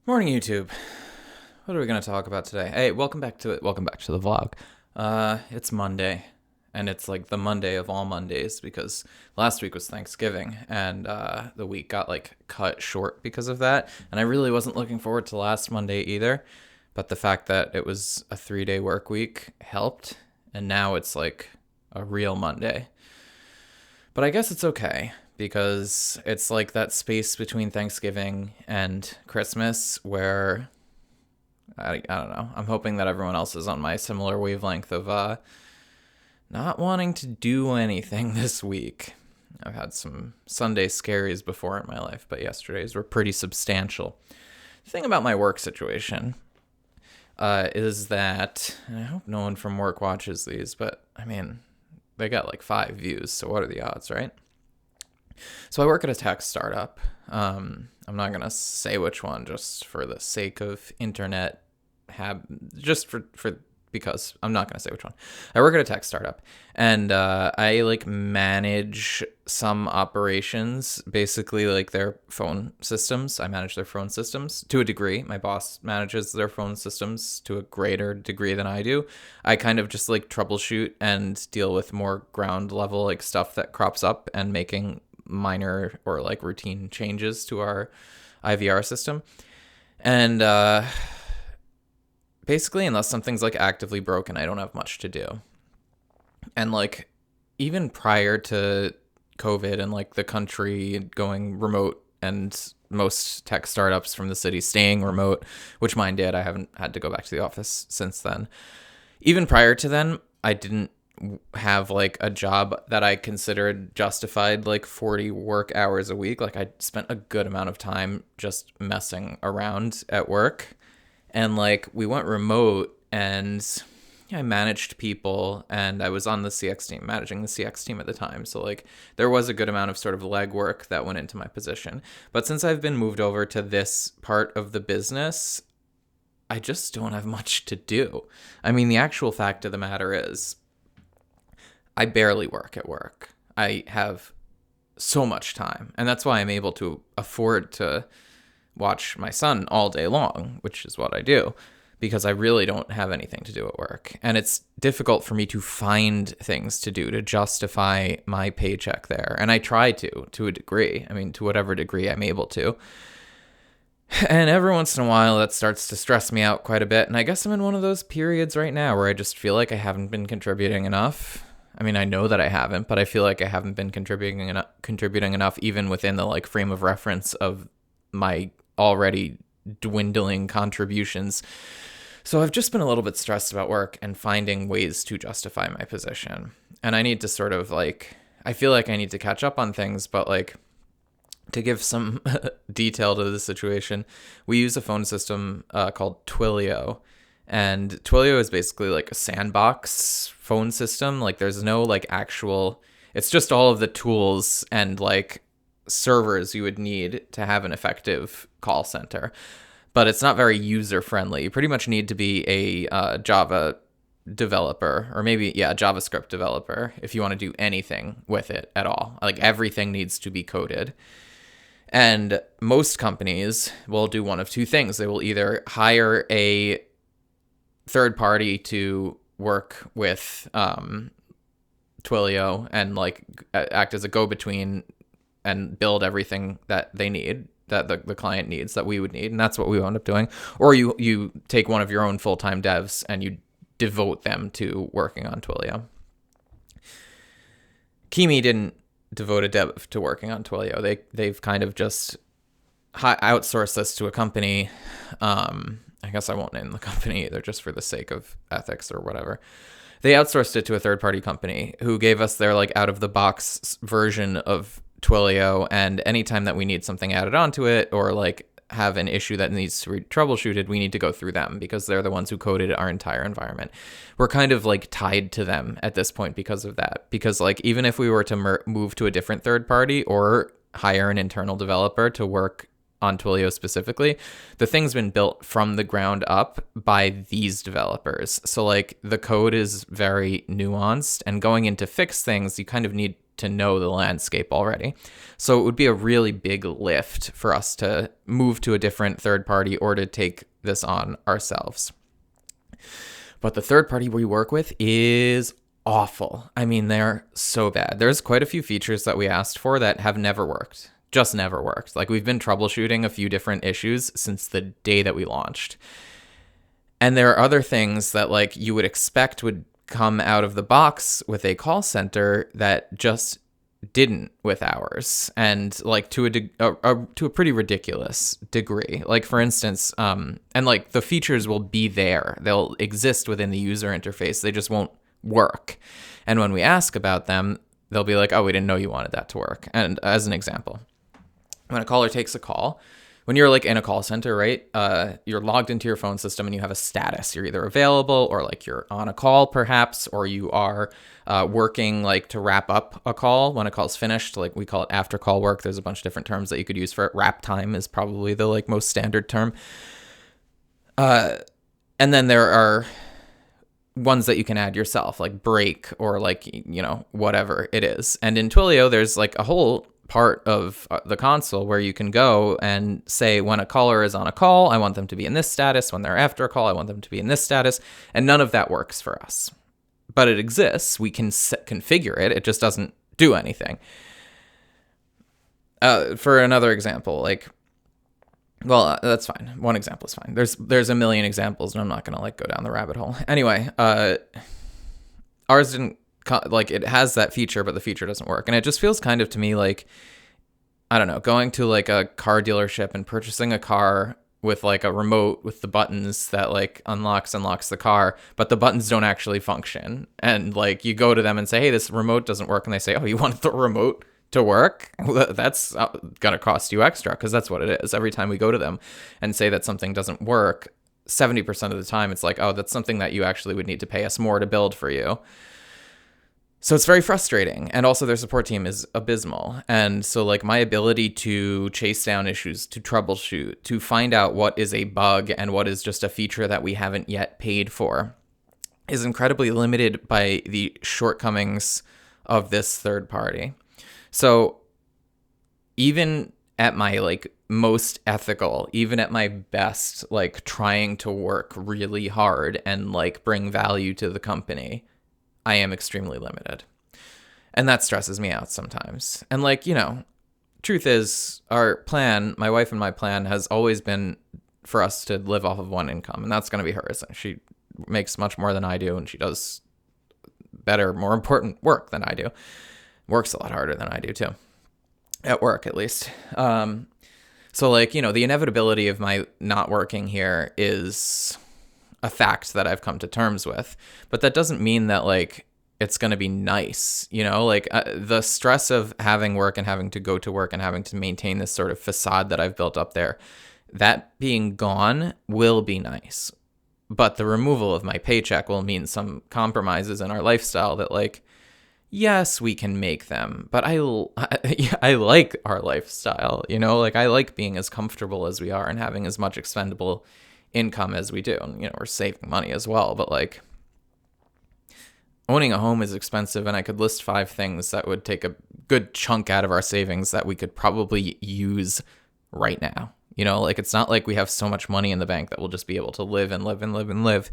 Morning, YouTube. What are we going to talk about today? Hey, welcome back to the vlog. It's Monday, and it's like the Monday of all Mondays because last week was Thanksgiving, and the week got like cut short because of that. And I really wasn't looking forward to last Monday either, but the fact that it was a 3-day work week helped, and now it's like a real Monday. But I guess it's okay because it's like that space between Thanksgiving and Christmas where I don't know. I'm hoping that everyone else is on my similar wavelength of not wanting to do anything this week. I've had some Sunday scaries before in my life, but yesterday's were pretty substantial. The thing about my work situation is that, and I hope no one from work watches these, but I mean, they got like 5 views, so what are the odds, right? So I work at a tech startup. I'm not going to say which one just for the sake of internet, because I'm not going to say which one. I work at a tech startup, and I like manage some operations, basically like their phone systems. I manage their phone systems to a degree. My boss manages their phone systems to a greater degree than I do. I kind of just like troubleshoot and deal with more ground level like stuff that crops up and making minor or like routine changes to our IVR system. And basically, unless something's like actively broken, I don't have much to do. And like even prior to COVID and like the country going remote and most tech startups from the city staying remote, which mine did, I haven't had to go back to the office since then. Even prior to then, I didn't have like a job that I considered justified like 40 work hours a week. Like I spent a good amount of time just messing around at work. And like we went remote and I managed people and I was on the CX team, managing the CX team at the time. So like there was a good amount of sort of legwork that went into my position. But since I've been moved over to this part of the business, I just don't have much to do. I mean, the actual fact of the matter is I barely work at work. I have so much time. And that's why I'm able to afford to watch my son all day long, which is what I do, because I really don't have anything to do at work. And it's difficult for me to find things to do to justify my paycheck there. And I try to a degree. I mean, to whatever degree I'm able to. And every once in a while, that starts to stress me out quite a bit. And I guess I'm in one of those periods right now where I just feel like I haven't been contributing enough. I mean, I know that I haven't, but I feel like I haven't been contributing enough even within the like frame of reference of my already dwindling contributions. So I've just been a little bit stressed about work and finding ways to justify my position. And I need to sort of like, I feel like I need to catch up on things, but like to give some detail to the situation, we use a phone system called Twilio. And Twilio is basically like a sandbox phone system. Like there's no like actual, it's just all of the tools and like servers you would need to have an effective call center. But it's not very user friendly. You pretty much need to be a Java developer or maybe, yeah, a JavaScript developer if you want to do anything with it at all. Like everything needs to be coded. And most companies will do one of two things. They will either hire a third party to work with Twilio and like act as a go-between and build everything that they need, that the client needs, that we would need. And that's what we wound up doing. Or you take one of your own full-time devs and you devote them to working on Twilio. Kimi didn't devote a dev to working on Twilio. They've kind of just outsourced this to a company. I guess I won't name the company either, just for the sake of ethics or whatever. They outsourced it to a third-party company who gave us their like out-of-the-box version of Twilio, and anytime that we need something added onto it or like have an issue that needs to be troubleshooted, we need to go through them because they're the ones who coded our entire environment. We're kind of like tied to them at this point because of that. Because like even if we were to move to a different third party or hire an internal developer to work on Twilio specifically, the thing's been built from the ground up by these developers. So like the code is very nuanced, and going in to fix things, you kind of need to know the landscape already. So it would be a really big lift for us to move to a different third party or to take this on ourselves. But the third party we work with is awful. I mean, they're so bad. There's quite a few features that we asked for that have never worked. Just never worked. Like, we've been troubleshooting a few different issues since the day that we launched. And there are other things that, like, you would expect would come out of the box with a call center that just didn't with ours, and like to a pretty ridiculous degree. Like, for instance, and like the features will be there, they'll exist within the user interface, they just won't work. And when we ask about them, they'll be like, oh, we didn't know you wanted that to work. And as an example, when a caller takes a call, when you're like in a call center, right, you're logged into your phone system and you have a status. You're either available, or like you're on a call perhaps, or you are working like to wrap up a call when a call's finished. Like, we call it after call work. There's a bunch of different terms that you could use for it. Wrap time is probably the like most standard term. And then there are ones that you can add yourself, like break, or like, you know, whatever it is. And in Twilio, there's like a whole part of the console where you can go and say, when a caller is on a call, I want them to be in this status. When they're after a call, I want them to be in this status. And none of that works for us. But it exists. We can configure it. It just doesn't do anything. For another example, like, well, that's fine. One example is fine. There's a million examples, and I'm not gonna like go down the rabbit hole. Anyway, ours didn't. Like, it has that feature, but the feature doesn't work. And it just feels kind of to me like, I don't know, going to like a car dealership and purchasing a car with like a remote with the buttons that like unlocks the car, but the buttons don't actually function. And like, you go to them and say, hey, this remote doesn't work. And they say, oh, you want the remote to work? That's going to cost you extra, because that's what it is. Every time we go to them and say that something doesn't work, 70% of the time it's like, oh, that's something that you actually would need to pay us more to build for you. So it's very frustrating. And also their support team is abysmal. And so like, my ability to chase down issues, to troubleshoot, to find out what is a bug and what is just a feature that we haven't yet paid for is incredibly limited by the shortcomings of this third party. So even at my like most ethical, even at my best, like trying to work really hard and like bring value to the company, I am extremely limited. And that stresses me out sometimes. And like, you know, truth is, our plan, my wife and my plan, has always been for us to live off of one income. And that's going to be hers. She makes much more than I do. And she does better, more important work than I do. Works a lot harder than I do too. At work, at least. So like, you know, the inevitability of my not working here is a fact that I've come to terms with, but that doesn't mean that like it's going to be nice, you know, like the stress of having work and having to go to work and having to maintain this sort of facade that I've built up there, that being gone will be nice. But the removal of my paycheck will mean some compromises in our lifestyle that like, yes, we can make them, but I like our lifestyle, you know, like I like being as comfortable as we are and having as much expendable income as we do. And, you know, we're saving money as well, but like, owning a home is expensive, and I could list 5 things that would take a good chunk out of our savings that we could probably use right now. You know, like, it's not like we have so much money in the bank that we'll just be able to live and live and live and live.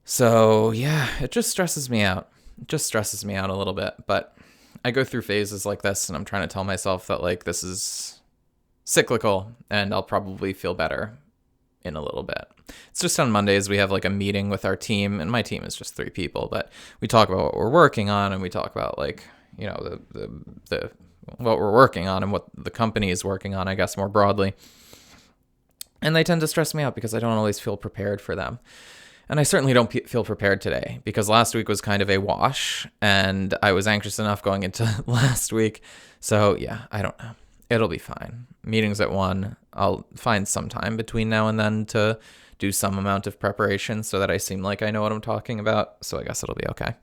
So yeah, it just stresses me out. It just stresses me out a little bit, but I go through phases like this, and I'm trying to tell myself that like, this is cyclical and I'll probably feel better in a little bit. It's just on Mondays we have like a meeting with our team, and my team is just 3 people, but we talk about what we're working on, and we talk about like, you know, the what we're working on and what the company is working on, I guess, more broadly. And they tend to stress me out because I don't always feel prepared for them. And I certainly don't feel prepared today, because last week was kind of a wash, and I was anxious enough going into last week. So yeah, I don't know. It'll be fine. Meetings at 1. I'll find some time between now and then to do some amount of preparation so that I seem like I know what I'm talking about. So I guess it'll be okay.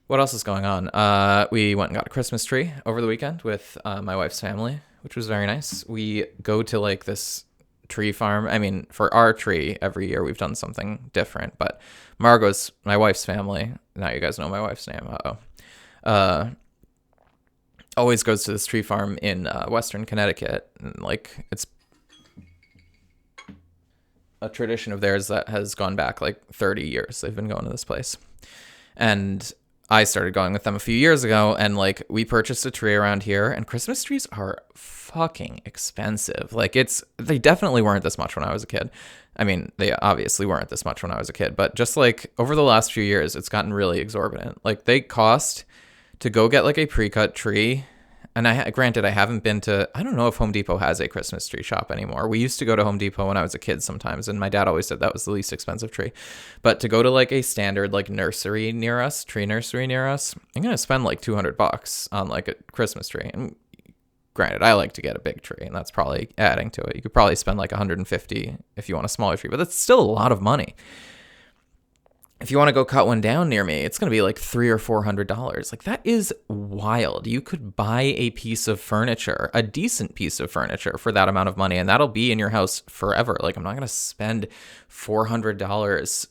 What else is going on? We went and got a Christmas tree over the weekend with my wife's family, which was very nice. We go to like this tree farm. I mean, for our tree, every year we've done something different, but Margot's, my wife's family, now you guys know my wife's name. always goes to this tree farm in Western Connecticut. And, like, it's a tradition of theirs that has gone back like 30 years. They've been going to this place. And I started going with them a few years ago, and like we purchased a tree around here, and Christmas trees are fucking expensive. Like they definitely weren't this much when I was a kid. I mean, they obviously weren't this much when I was a kid, but just like over the last few years, it's gotten really exorbitant. Like they cost to go get like a pre-cut tree. And granted, I haven't been to, I don't know if Home Depot has a Christmas tree shop anymore. We used to go to Home Depot when I was a kid sometimes, and my dad always said that was the least expensive tree. But to go to like a standard like nursery near us, tree nursery near us, I'm going to spend like $200 on like a Christmas tree. And granted, I like to get a big tree, and that's probably adding to it. You could probably spend like $150 if you want a smaller tree, but that's still a lot of money. If you want to go cut one down near me, it's going to be like $300 or $400. Like that is wild. You could buy a piece of furniture, a decent piece of furniture for that amount of money, and that'll be in your house forever. Like I'm not going to spend $400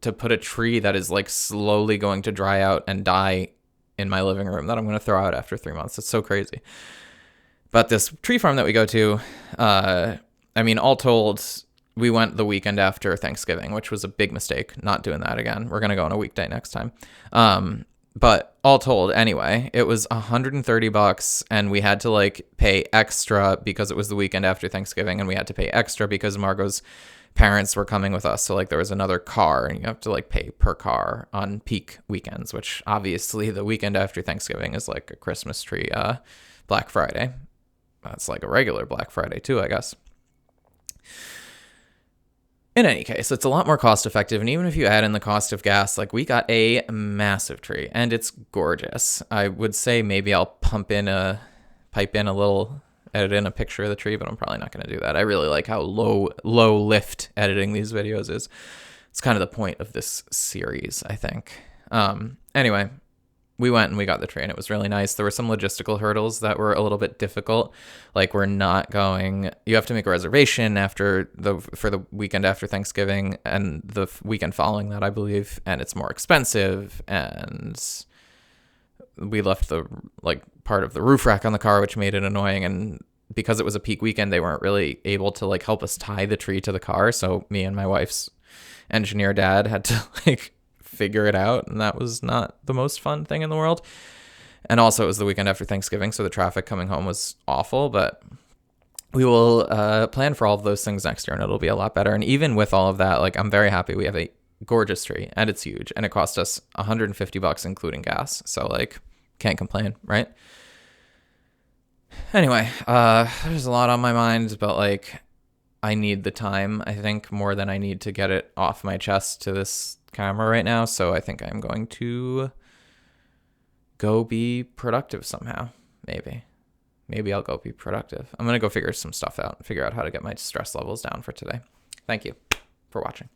to put a tree that is like slowly going to dry out and die in my living room that I'm going to throw out after 3 months. It's so crazy. But this tree farm that we go to, I mean, all told, we went the weekend after Thanksgiving, which was a big mistake. Not doing that again. We're going to go on a weekday next time. But all told, anyway, it was $130, and we had to like pay extra because it was the weekend after Thanksgiving, and we had to pay extra because Margot's parents were coming with us. So like there was another car, and you have to like pay per car on peak weekends, which obviously the weekend after Thanksgiving is like a Christmas tree, Black Friday. That's like a regular Black Friday too, I guess. In any case, it's a lot more cost effective. And even if you add in the cost of gas, like we got a massive tree and it's gorgeous. I would say maybe I'll pipe in a little, edit in a picture of the tree, but I'm probably not going to do that. I really like how low lift editing these videos is. It's kind of the point of this series, I think. Anyway, we went and we got the tree, and it was really nice. There were some logistical hurdles that were a little bit difficult. Like you have to make a reservation for the weekend after Thanksgiving and the weekend following that, I believe, and it's more expensive. And we left the like part of the roof rack on the car, which made it annoying. And because it was a peak weekend, they weren't really able to like help us tie the tree to the car. So me and my wife's engineer dad had to like figure it out, and that was not the most fun thing in the world. And also it was the weekend after Thanksgiving, so the traffic coming home was awful, but we will plan for all of those things next year, and it'll be a lot better. And even with all of that, like I'm very happy we have a gorgeous tree, and it's huge, and it cost us $150 including gas, so like can't complain, right? Anyway, there's a lot on my mind, but like I need the time, I think, more than I need to get it off my chest to this camera right now. So I think I'm going to go be productive somehow. Maybe I'll go be productive. I'm going to go figure some stuff out, figure out how to get my stress levels down for today. Thank you for watching.